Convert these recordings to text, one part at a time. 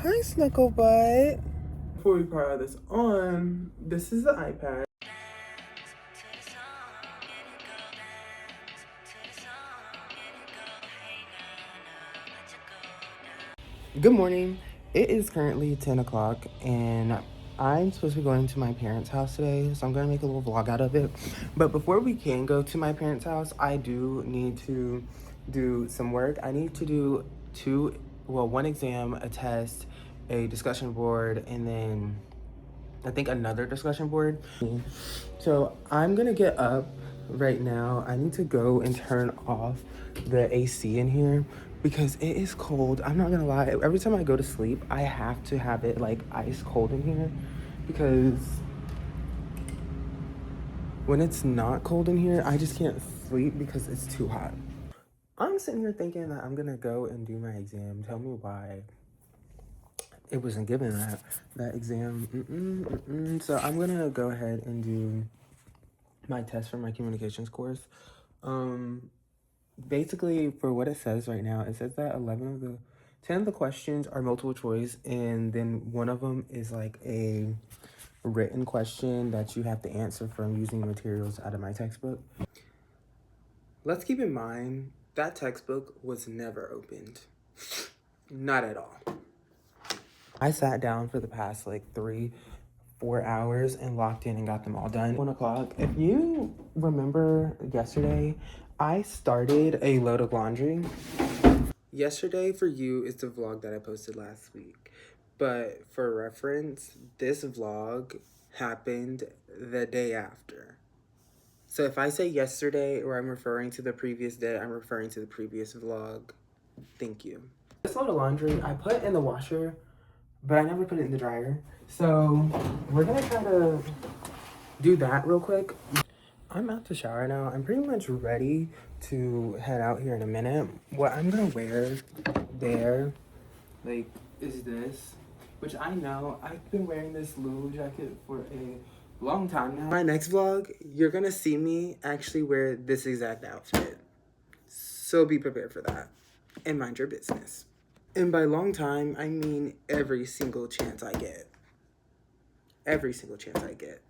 Hi, Snugglebutt. Before we power this on, this is the iPad. Good morning. It is currently 10 o'clock, and I'm supposed to be going to my parents' house today, so I'm going to make a little vlog out of it. But before we can go to my parents' house, I do need to do some work. I need to do one exam, a test, a discussion board, and then I think another discussion board. So I'm gonna get up right now. I need to go and turn off the AC in here because it is cold. I'm not gonna lie. Every time I go to sleep, I have to have it like ice cold in here because when it's not cold in here, I just can't sleep because it's too hot. I'm sitting here thinking that I'm gonna go and do my exam. Tell me why it wasn't given that exam. So I'm gonna go ahead and do my test for my communications course. Basically, for what it says right now, it says that 10 of the questions are multiple choice, and then one of them is like a written question that you have to answer from using materials out of my textbook. Let's keep in mind that textbook was never opened. Not at all. I sat down for the past like 3-4 hours and locked in and got them all done. 1 o'clock. If you remember yesterday, I started a load of laundry. Yesterday for you is the vlog that I posted last week. But for reference, this vlog happened the day after. So if I say yesterday or I'm referring to the previous day, I'm referring to the previous vlog. Thank you. This load of laundry I put in the washer, but I never put it in the dryer. So we're gonna try to do that real quick. I'm out the shower now. I'm pretty much ready to head out here in a minute. What I'm gonna wear there, like, is this, which I know I've been wearing this Lulu jacket for a long time now. My next vlog, you're gonna see me actually wear this exact outfit. So be prepared for that and mind your business. And by long time, I mean every single chance I get. Every single chance I get.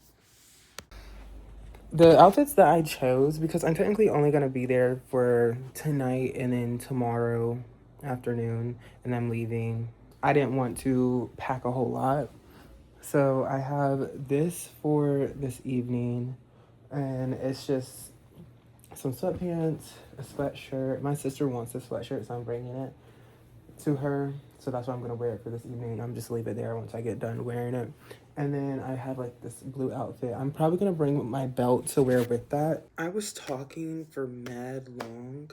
The outfits that I chose, because I'm technically only going to be there for tonight and then tomorrow afternoon, and I'm leaving. I didn't want to pack a whole lot. So I have this for this evening, and it's just some sweatpants, a sweatshirt. My sister wants a sweatshirt, so I'm bringing it to her. So that's why I'm gonna wear it for this evening. I'm just leave it there once I get done wearing it. And then I have like this blue outfit. I'm probably gonna bring my belt to wear with that. I was talking for mad long,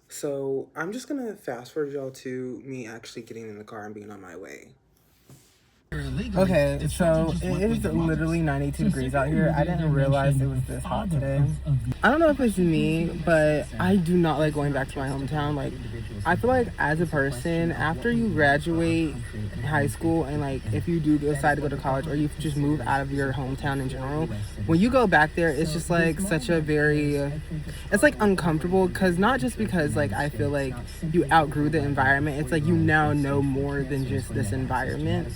so I'm just gonna fast forward y'all to me actually getting in the car and being on my way. Okay, so it is literally 92 degrees out here. I didn't realize it was this hot today. I don't know if it's me, but I do not like going back to my hometown. Like, I feel like as a person, after you graduate high school and like if you do decide to go to college or you just move out of your hometown in general, when you go back there, it's just like such a very, it's like uncomfortable because not just because like I feel like you outgrew the environment, it's like you now know more than just this environment.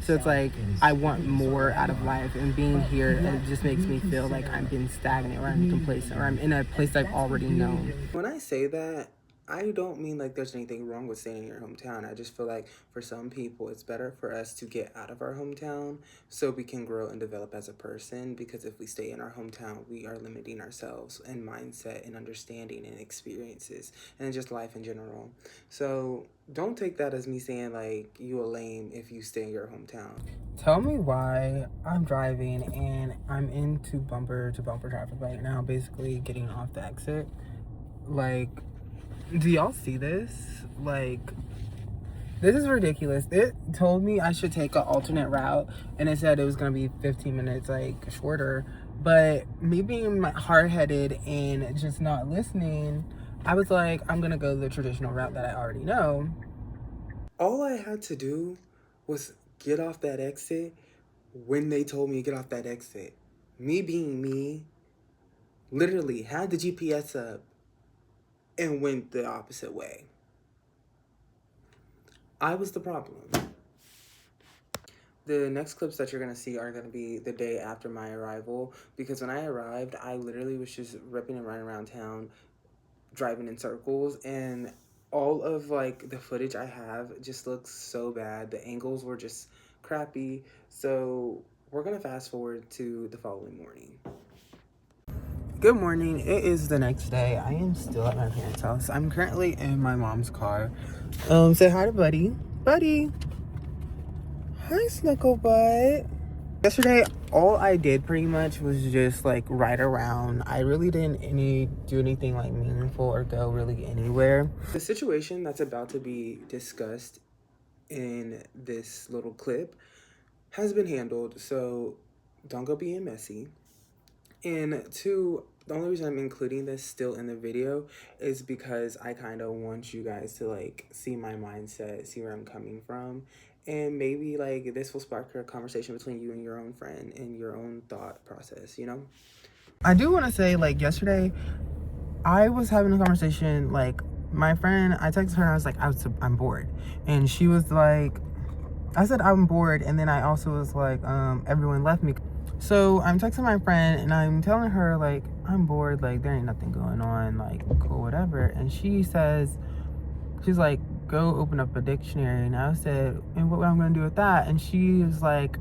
So it's like I want more out of life, and being here, it just makes me feel like I'm being stagnant or I'm complacent or I'm in a place I've already known. When I say that, I don't mean like there's anything wrong with staying in your hometown. I just feel like for some people, it's better for us to get out of our hometown so we can grow and develop as a person. Because if we stay in our hometown, we are limiting ourselves and mindset and understanding and experiences and just life in general. So don't take that as me saying like you a lame if you stay in your hometown. Tell me why I'm driving and I'm into bumper to bumper traffic right now, basically getting off the exit. Like, do y'all see this? Like, this is ridiculous. It told me I should take an alternate route, and it said it was gonna be 15 minutes like shorter. But me being hard-headed and just not listening, I was like, I'm gonna go the traditional route that I already know. All I had to do was get off that exit when they told me to get off that exit. Me being me, literally had the GPS up and went the opposite way. I was the problem. The next clips that you're gonna see are gonna be the day after my arrival, because when I arrived, I literally was just ripping and running around town, driving in circles, and all of like the footage I have just looks so bad. The angles were just crappy. So we're gonna fast forward to the following morning. Good morning. It is the next day. I am still at my parents' house. I'm currently in my mom's car. Say hi to Buddy. Buddy. Hi, Snuckle Butt. Yesterday, all I did pretty much was just like ride around. I really didn't do anything like meaningful or go really anywhere. The situation that's about to be discussed in this little clip has been handled, so don't go being messy. And two, the only reason I'm including this still in the video is because I kind of want you guys to like see my mindset, see where I'm coming from, and maybe like this will spark a conversation between you and your own friend and your own thought process, you know? I do want to say, like, yesterday I was having a conversation, like, my friend, I texted her and I was like, I'm bored. And she was like, I said I'm bored, and then I also was like, everyone left me. So I'm texting my friend and I'm telling her like I'm bored, like there ain't nothing going on, like cool, whatever. And she's like, go open up a dictionary. And I said, and what I'm gonna do with that? And she's like,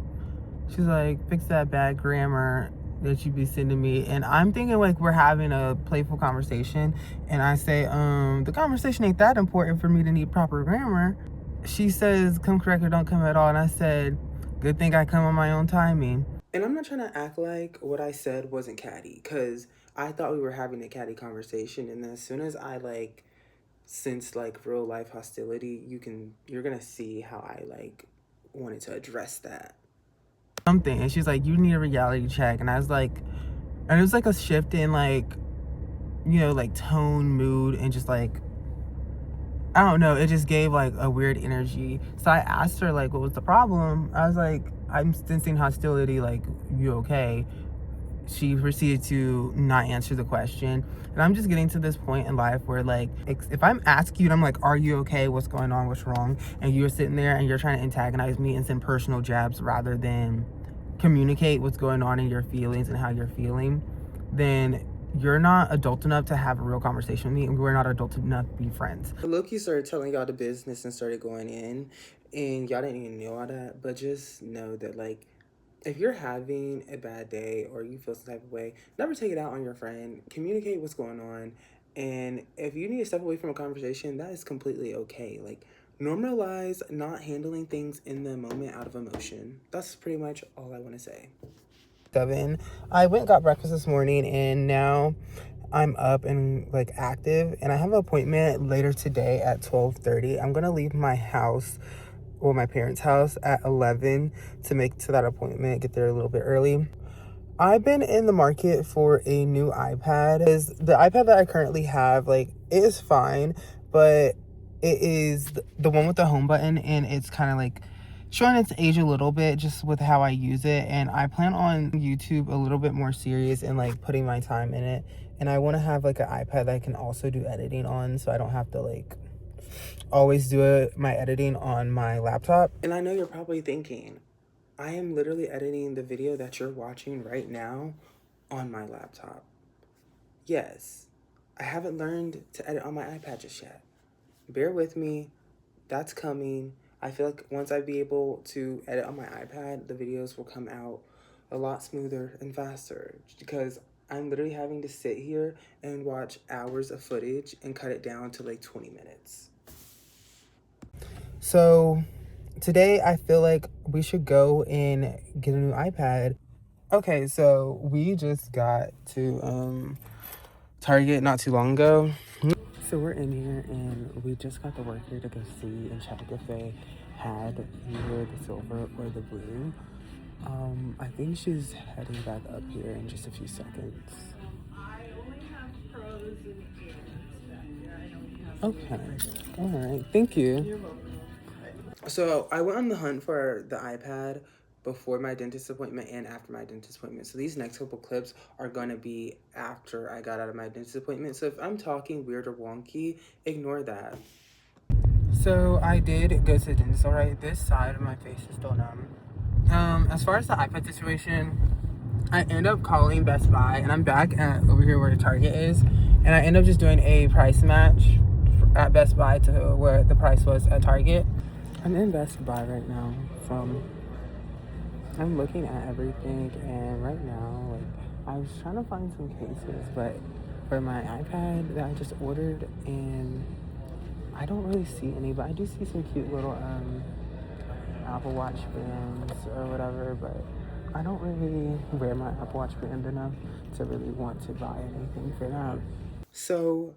fix that bad grammar that you be sending me. And I'm thinking like we're having a playful conversation, and I say, the conversation ain't that important for me to need proper grammar. She says, come correct or don't come at all. And I said, good thing I come on my own timing. And I'm not trying to act like what I said wasn't catty, because I thought we were having a catty conversation. And then as soon as I like sense like real life hostility, you're gonna see how I like wanted to address that. Something. And she's like, you need a reality check. And I was like, and it was like a shift in like, you know, like tone, mood, and just like, I don't know, it just gave like a weird energy. So I asked her like, what was the problem? I was like, I'm sensing hostility, like, you okay? She proceeded to not answer the question. And I'm just getting to this point in life where like, if I'm asking you and I'm like, are you okay? What's going on? What's wrong? And you're sitting there and you're trying to antagonize me and send personal jabs rather than communicate what's going on in your feelings and how you're feeling, then you're not adult enough to have a real conversation with me, and we're not adult enough to be friends. Loki started telling y'all the business and started going in, and y'all didn't even know all that, but just know that, like, if you're having a bad day or you feel some type of way, never take it out on your friend. Communicate what's going on, and if you need to step away from a conversation, that is completely okay. Like, normalize not handling things in the moment out of emotion. That's pretty much all I want to say. 7. I went and got breakfast this morning, and now I'm up and like active, and I have an appointment later today at 12:30. I'm gonna leave my house, or my parents' house, at 11 to make to that appointment, get there a little bit early. I've been in the market for a new iPad. The iPad that I currently have, like, it is fine, but it is the one with the home button, and it's kind of like showing its age a little bit just with how I use it. And I plan on YouTube a little bit more serious and like putting my time in it. And I want to have like an iPad that I can also do editing on, so I don't have to like always do my editing on my laptop. And I know you're probably thinking, I am literally editing the video that you're watching right now on my laptop. Yes, I haven't learned to edit on my iPad just yet. Bear with me, that's coming. I feel like once I be able to edit on my iPad, the videos will come out a lot smoother and faster, because I'm literally having to sit here and watch hours of footage and cut it down to like 20 minutes. So today I feel like we should go and get a new iPad. Okay, so we just got to Target not too long ago. So we're in here and we just got the worker to go see and check if they had either the silver or the blue. I think she's heading back up here in just a few seconds. Okay, all right, thank you. So I went on the hunt for the iPad before my dentist appointment and after my dentist appointment. So these next couple clips are gonna be after I got out of my dentist appointment. So if I'm talking weird or wonky, ignore that. So I did go to the dentist, all right? This side of my face is still numb. As far as the iPad situation, I end up calling Best Buy, and I'm back at over here where Target is, and I end up just doing a price match at Best Buy to where the price was at Target. I'm in Best Buy right now, I'm looking at everything, and right now, like, I was trying to find some cases, but for my iPad that I just ordered, and I don't really see any, but I do see some cute little Apple Watch bands or whatever, but I don't really wear my Apple Watch band enough to really want to buy anything for that. So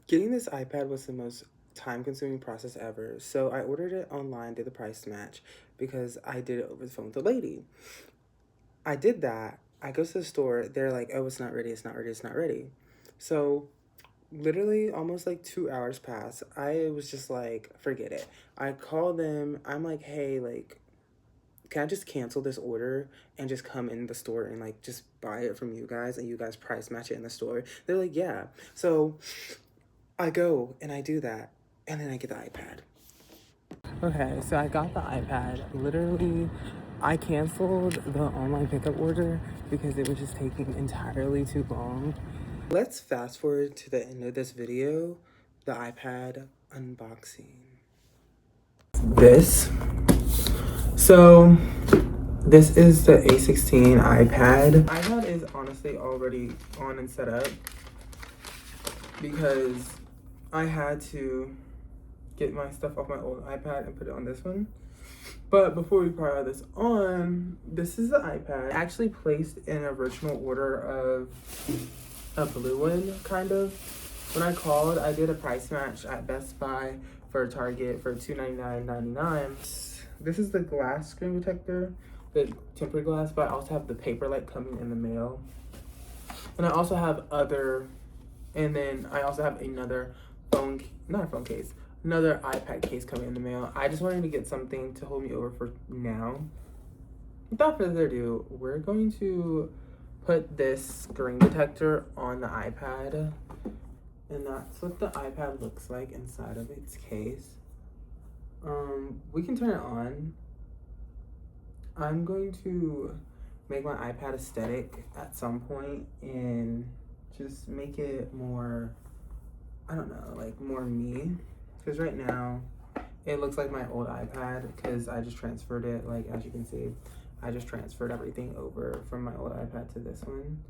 getting this iPad was the most time-consuming process ever. So I ordered it online, did the price match, because I did it over the phone with the lady. I did that. I go to the store. They're like, oh, it's not ready. It's not ready. It's not ready. So literally almost like 2 hours pass. I was just like, forget it. I called them. I'm like, hey, like, can I just cancel this order and just come in the store and like just buy it from you guys and you guys price match it in the store? They're like, yeah. So I go and I do that, and then I get the iPad. Okay, so I got the iPad. Literally, I canceled the online pickup order because it was just taking entirely too long. Let's fast forward to the end of this video, the iPad unboxing. So this is the A16 iPad. iPad is honestly already on and set up because I had to get my stuff off my old iPad and put it on this one. But before we put all this on, this is the iPad. I actually placed an original order of a blue one, kind of. When I called, I did a price match at Best Buy for Target for $299.99. This is the glass screen protector, the tempered glass, but I also have the Paperlike coming in the mail. And I also have another another iPad case coming in the mail. I just wanted to get something to hold me over for now. Without further ado, we're going to put this screen protector on the iPad, and that's what the iPad looks like inside of its case. We can turn it on. I'm going to make my iPad aesthetic at some point and just make it more, I don't know, like more me. Because right now, it looks like my old iPad because I just transferred it, like as you can see. I just transferred everything over from my old iPad to this one.